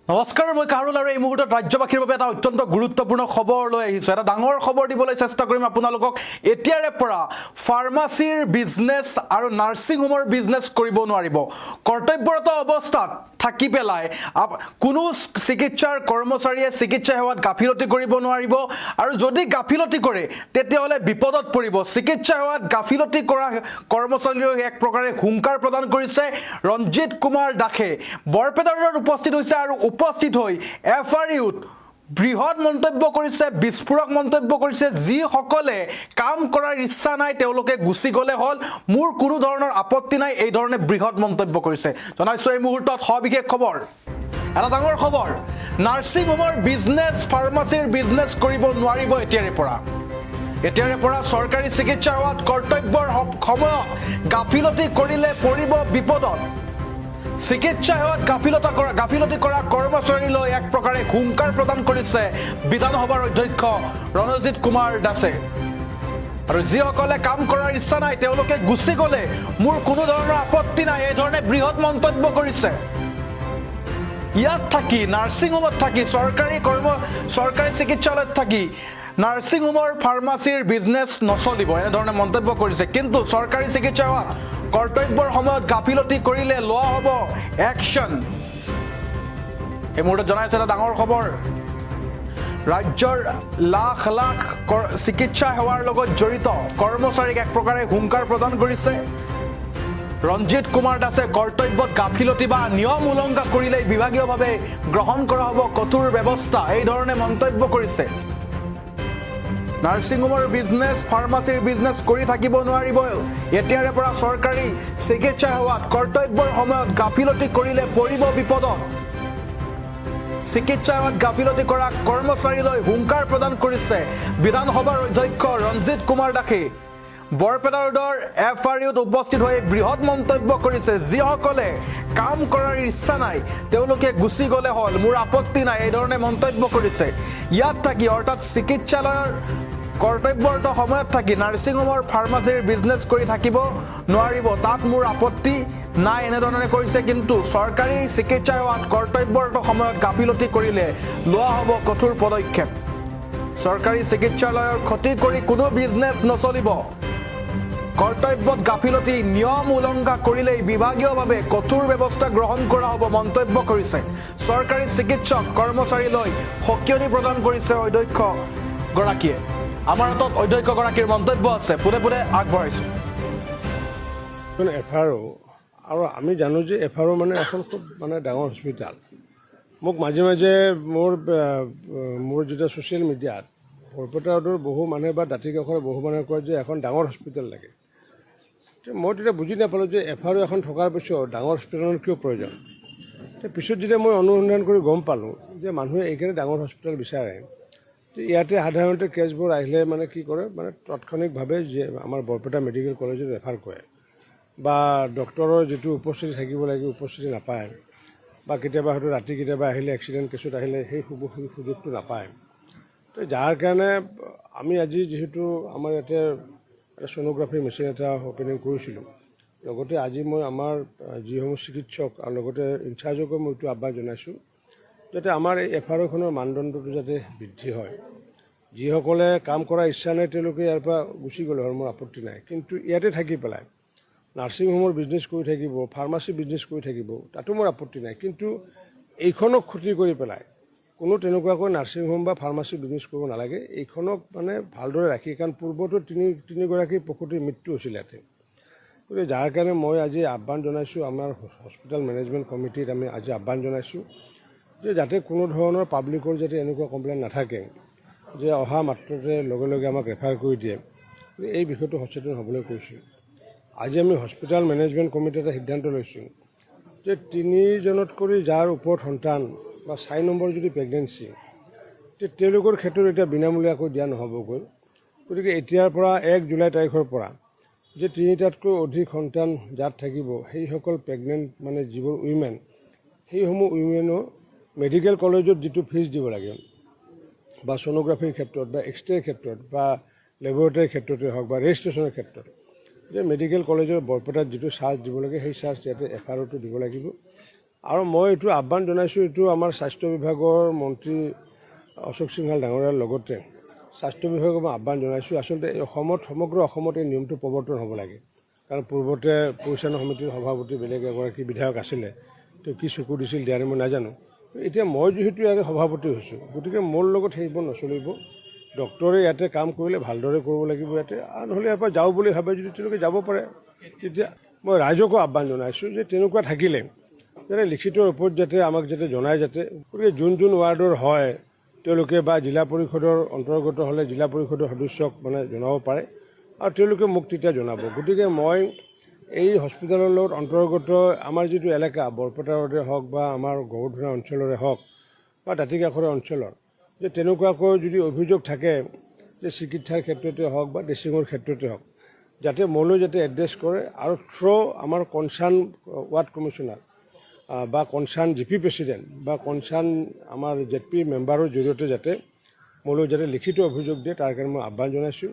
নমস্কাৰ, মই কাৰুল আৰু এই মুহূৰ্তত ৰাজ্যবাসীৰ বাবে এটা অত্যন্ত গুৰুত্বপূৰ্ণ খবৰ লৈ আহিছোঁ। এটা ডাঙৰ খবৰ দিবলৈ চেষ্টা কৰিম আপোনালোকক। এতিয়াৰে পৰা ফাৰ্মাচীৰ বিজনেছ আৰু নাৰ্ছিং হোমৰ বিজনেছ কৰিব নোৱাৰিব। কৰ্তব্যৰত অৱস্থাত থাকি পেলাই কোনো চিকিৎসাৰ কৰ্মচাৰীয়ে চিকিৎসা সেৱাত গাফিলতি কৰিব নোৱাৰিব, আৰু যদি গাফিলতি কৰে তেতিয়াহ'লে বিপদত পৰিব। চিকিৎসা সেৱাত গাফিলতি কৰা কৰ্মচাৰীলৈ এক প্ৰকাৰে হুংকাৰ প্ৰদান কৰিছে ৰঞ্জিত কুমাৰ দাসে। বৰপেটা ৰোডত উপস্থিত হৈছে আৰু উপস্থিত হৈ FRUত বৃহৎ মন্তব্য কৰিছে, বিস্ফোৰক মন্তব্য কৰিছে। যিসকলে কাম কৰাৰ ইচ্ছা নাই তেওঁলোকে গুচি গ'লে হ'ল, মোৰ কোনো ধৰণৰ আপত্তি নাই, এই ধৰণে বৃহৎ মন্তব্য কৰিছে। জনাইছোঁ এই মুহূৰ্তত সবিশেষ খবৰ, এটা ডাঙৰ খবৰ। নাৰ্ছিং হোমৰ বিজনেছ, ফাৰ্মাচীৰ বিজনেছ কৰিব নোৱাৰিব এতিয়াৰে পৰা চৰকাৰী চিকিৎসা সেৱাত কৰ্তব্যৰ সময়ত গাফিলতি কৰিলে পৰিব বিপদত। চিকিৎসা সেৱাত গাফিলতি কৰা কৰ্মচাৰীলৈ এক প্ৰকাৰে হুংকাৰ প্ৰদান কৰিছে বিধানসভাৰ অধ্যক্ষ ৰঞ্জিত কুমাৰ দাসে। আৰু যিসকলে কাম কৰাৰ ইচ্ছা নাই তেওঁলোকে গুচি গ'লে মোৰ কোনো ধৰণৰ আপত্তি নাই, এই ধৰণে বৃহৎ মন্তব্য কৰিছে। ইয়াত থাকি নাৰ্ছিং হোমত থাকি চৰকাৰী চিকিৎসালয়ত থাকি নাৰ্ছিং হোমৰ ফাৰ্মাচীৰ বিজনেছ নচলিব, এনেধৰণে মন্তব্য কৰিছে। কিন্তু চৰকাৰী চিকিৎসা সেৱাত কৰ্তব্যৰ সময়ত গাফিলতি কৰিলে লোৱা হ'ব একশ্যন। এই মুহূৰ্তত জনাইছে এটা ডাঙৰ খবৰ। ৰাজ্যৰ লাখ লাখ চিকিৎসা সেৱাৰ লগত জড়িত কৰ্মচাৰীক এক প্ৰকাৰে হুংকাৰ প্ৰদান কৰিছে ৰঞ্জিত কুমাৰ দাসে। কৰ্তব্যত গাফিলতি বা নিয়ম উলংঘা কৰিলে বিভাগীয়ভাৱে গ্ৰহণ কৰা হ'ব কঠোৰ ব্যৱস্থা, এই ধৰণে মন্তব্য কৰিছে। নাৰ্ছিং হোমৰ বিজনেছ, ফাৰ্মাচীৰ বিজনেছ কৰি থাকিব নোৱাৰিব। এতিয়াৰে পৰা চৰকাৰী চিকিৎসা সেৱাত কৰ্তব্যৰ সময়ত গাফিলতি কৰিলে পৰিব বিপদত। চিকিৎসা সেৱাত গাফিলতি কৰা কৰ্মচাৰীলৈ হুংকাৰ প্ৰদান কৰিছে বিধানসভাৰ অধ্যক্ষ ৰঞ্জিত কুমাৰ দাসে। বৰপেটা ৰোডৰ FRUত উপস্থিত হৈ বৃহৎ মন্তব্য কৰিছে। যিসকলে কাম কৰাৰ ইচ্ছা নাই তেওঁলোকে গুচি গ'লে হ'ল, মোৰ আপত্তি নাই, এই ধৰণে মন্তব্য কৰিছে। ইয়াত থাকি অৰ্থাৎ চিকিৎসালয়ৰ কৰ্তব্যৰত সময়ত থাকি নাৰ্ছিং হোমৰ ফাৰ্মাচীৰ বিজনেছ কৰি থাকিব নোৱাৰিব, তাত মোৰ আপত্তি নাই, এনেধৰণে কৰিছে। কিন্তু চৰকাৰী চিকিৎসা সেৱাত কৰ্তব্যৰত সময়ত গাফিলতি কৰিলে লোৱা হ'ব কঠোৰ পদক্ষেপ। চৰকাৰী চিকিৎসালয়ৰ ক্ষতি কৰি কোনো বিজনেছ নচলিব। কৰ্তব্যত গাফিলতি, নিয়ম উলংঘা কৰিলেই বিভাগীয়ভাৱে কঠোৰ ব্যৱস্থা গ্ৰহণ কৰা হ'ব, মন্তব্য কৰিছে। চৰকাৰী চিকিৎসক কৰ্মচাৰীলৈ সকিয়নি প্ৰদান কৰিছে অধ্যক্ষগৰাকীয়ে। আমাৰ হাতত অধ্যক্ষগৰাকীৰ মন্তব্য আছে, পোনে পোনে আগবঢ়াইছোঁ। FRU, আৰু আমি জানো যে FRU মানে এখন খুব ডাঙৰ হস্পিটেল। মোক মাজে মাজে মোৰ যেতিয়া ছ'চিয়েল মিডিয়াত বৰপেটা ৰোডৰ বহু মানুহে বা দাঁতিকাষৰ বহু মানুহে কয় যে এখন ডাঙৰ হস্পিটেল লাগে। মই তেতিয়া বুজি নাপালোঁ যে FRU এখন থকাৰ পিছত ডাঙৰ হস্পিটেলৰ কিয় প্ৰয়োজন। পিছত যেতিয়া মই অনুসন্ধান কৰি গম পালোঁ যে মানুহে এইকাৰণে ডাঙৰ হস্পিটেল বিচাৰে, ইয়াতে সাধাৰণতে কেছবোৰ আহিলে কি কৰে, তাৎক্ষণিকভাৱে যে আমাৰ বৰপেটা মেডিকেল কলেজত ৰেফাৰ কৰে, বা ডক্টৰৰ যিটো উপস্থিতি থাকিব লাগে উপস্থিতি নাপায়, বা কেতিয়াবা হয়তো ৰাতি কেতিয়াবা আহিলে এক্সিডেণ্ট কেছত আহিলে সেই সুযোগটো নাপায়। তো যাৰ কাৰণে আমি আজি যিহেতু আমাৰ ইয়াতে এটা ছ'ন'গ্ৰাফি মেচিন এটা অপেনিং কৰিছিলোঁ, লগতে আজি মই আমাৰ যিসমূহ চিকিৎসক আৰু লগতে ইনচাৰ্জকো মই এইটো আহ্বান জনাইছোঁ যাতে আমাৰ এই FRUখনৰ মানদণ্ডটো যাতে বৃদ্ধি হয়। যিসকলে কাম কৰাৰ ইচ্ছা নাই তেওঁলোকে ইয়াৰ পৰা গুচি গ'লে হ'ল, মোৰ আপত্তি নাই। কিন্তু ইয়াতে থাকি পেলাই নাৰ্ছিং হোমৰ বিজনেছ কৰি থাকিব, ফাৰ্মাচী বিজনেছ কৰি থাকিব, তাতো মোৰ আপত্তি নাই। কিন্তু এইখনক ক্ষতি কৰি পেলাই কোনো তেনেকুৱাকৈ নাৰ্ছিং হোম বা ফাৰ্মাচী বিজনেছ কৰিব নালাগে। এইখনক ভালদৰে ৰাখি, কাৰণ পূৰ্বতো তিনিগৰাকী প্ৰসূতিৰ মৃত্যু হৈছিল ইয়াতে। গতিকে যাৰ কাৰণে মই আজি আহ্বান জনাইছোঁ, আমাৰ হস্পিটেল মেনেজমেণ্ট কমিটিত আমি আজি আহ্বান জনাইছোঁ যে যাতে কোনো ধৰণৰ পাব্লিকৰ যাতে এনেকুৱা কমপ্লেইন নাথাকে যে অহা মাত্ৰতে লগে লগে আমাক ৰেফাৰ কৰি দিয়ে। এই বিষয়টো সচেতন হ'বলৈ কৈছোঁ। আজি আমি হস্পিটেল মেনেজমেণ্ট কমিটিত এটা সিদ্ধান্ত লৈছোঁ যে 3জনতকৈ যাৰ ওপৰত সন্তান বা 4 নম্বৰ যদি প্ৰেগনেঞ্চি, তেওঁলোকৰ ক্ষেত্ৰত এতিয়া বিনামূলীয়াকৈ দিয়া নহ'বগৈ। গতিকে এতিয়াৰ পৰা 1 জুলাই তাৰিখৰ পৰা যে 3টাতকৈ অধিক সন্তান যাত থাকিব সেইসকল প্ৰেগনেণ্ট যিবোৰ উইমেন, সেইসমূহ উইমেনো মেডিকেল কলেজত যিটো ফিজ দিব লাগে, বা ছ'ন'গ্ৰাফিৰ ক্ষেত্ৰত বা এক্সৰেৰ ক্ষেত্ৰত বা লেবৰেটৰীৰ ক্ষেত্ৰতে হওক বা ৰেজিষ্ট্ৰেশ্যনৰ ক্ষেত্ৰত, যে মেডিকেল কলেজৰ বৰপেটাত যিটো চাৰ্জ দিব লাগে সেই চাৰ্জ ইয়াতে FRUটো দিব লাগিব। আৰু মই এইটো আহ্বান জনাইছোঁ, এইটো আমাৰ স্বাস্থ্য বিভাগৰ মন্ত্ৰী অশোক সিংহাল ডাঙৰীয়াৰ লগতে স্বাস্থ্য বিভাগক মই আহ্বান জনাইছোঁ, আচলতে এই অসমত সমগ্ৰ অসমত এই নিয়মটো প্ৰৱৰ্তন হ'ব লাগে। কাৰণ পূৰ্বতে পৰিচালনা সমিতিৰ সভাপতি বেলেগ এগৰাকী বিধায়ক আছিলে, তেওঁ কি চকু দিছিল দিয়াৰে মই নাজানো। এতিয়া মই যিহেতু ইয়াৰে সভাপতি হৈছোঁ, গতিকে মোৰ লগত সেইবোৰ নচলিব। ডক্টৰে ইয়াতে কাম কৰিলে ভালদৰে কৰিব লাগিব ইয়াতে, নহ'লে ইয়াৰ পৰা যাওঁ বুলি ভাবে যদি তেওঁলোকে যাব পাৰে। তেতিয়া মই ৰাইজকো আহ্বান জনাইছোঁ যে তেনেকুৱা থাকিলে যাতে লিখিত ৰূপত যাতে আমাক যাতে জনায়, যাতে গতিকে যোন ৱাৰ্ডৰ হয় তেওঁলোকে বা জিলা পৰিষদৰ অন্তৰ্গত হ'লে জিলা পৰিষদৰ সদস্যক মানে জনাব পাৰে আৰু তেওঁলোকে মোক তেতিয়া জনাব। গতিকে মই এই হস্পিটেলৰ লগত অন্তৰ্গত আমাৰ যিটো এলেকা বৰপেটা ৰোডে হওক বা আমাৰ গড়ধুনা অঞ্চলৰে হওক বা দাঁতিকাষৰীয়া অঞ্চলৰ, যে তেনেকুৱাকৈ যদি অভিযোগ থাকে যে চিকিৎসাৰ ক্ষেত্ৰতে হওক বা ড্ৰেছিঙৰ ক্ষেত্ৰতে হওক, যাতে মোলৈ যাতে এড্ৰেছ কৰে আৰু আমাৰ কনচাৰ্ণ ৱাৰ্ড কমিশ্যনাৰ বা কনচাৰ্ণ GP প্ৰেচিডেণ্ট বা কনচাৰ্ণ আমাৰ ZP মেম্বাৰৰ জৰিয়তে যাতে মোলৈ যাতে লিখিত অভিযোগ দিয়ে, তাৰ কাৰণে মই আহ্বান জনাইছোঁ।